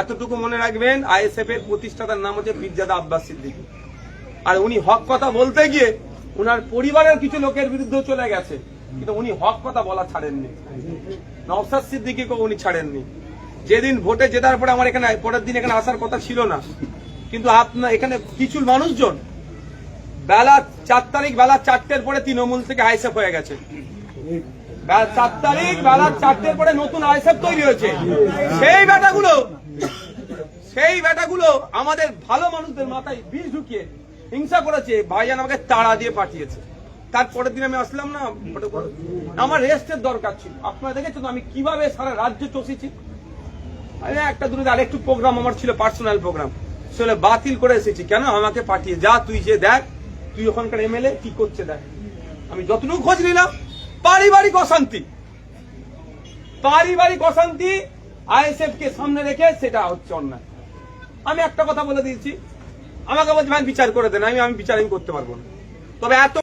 এতটুকু মনে রাখবেন, আইএসএফ এর প্রতিষ্ঠাতার নাম হচ্ছে পীরজাদা আব্বাস সিদ্দিকী। আর উনি হক কথা বলতে গিয়ে উনার পরিবারের কিছু লোকের বিরুদ্ধে চলে গেছে, কিন্তু উনি হক কথা বলা ছাড়েননি। নওশাদ সিদ্দিকীকে উনি ছাড়েননি। যেদিন ভোটে জেতার পরে আমার এখানে পরের দিন এখানে আসার কথা ছিল না, কিন্তু আপনার এখানে কিছু মানুষজন বেলা 4 তারিখ বেলা 4টের পরে তৃণমূল থেকে আইএসএফ হয়ে গেছে। 4 তারিখ বেলা 4টের পরে নতুন আইএসএফ তৈরি হয়েছে। সেই বেটাগুলো আমাদের ভালো মানুষদের মাথায় বিষ ঢুকিয়ে হিংসা করেছে। ভাইজান আমাকে তাড়া দিয়ে পাঠিয়েছে। তারপরের দিন আমি আসলাম না, আমার রেস্টের দরকার ছিল। আপনারা দেখেছেন আমি কিভাবে সারা রাজ্য চষেছি। একটা দুটো আরেকটু প্রোগ্রাম আমার ছিল, পার্সোনাল প্রোগ্রাম, সেগুলো বাতিল করে এসেছি। কেন? আমাকে পাঠিয়ে যা, তুই যে দেখ, তুই ওখানকার এমএলএ কি করছে দেখ। আমি যতটুকু খোঁজ নিলাম, পারিবারিক অশান্তি আইএসএফ কে সামনে রেখে সেটা হচ্ছে অন্যায়। আমি একটা কথা বলে দিয়েছি, আমাকে বলছি ভাই বিচার করে দেন। আমি বিচার করতে পারবো না। তবে এত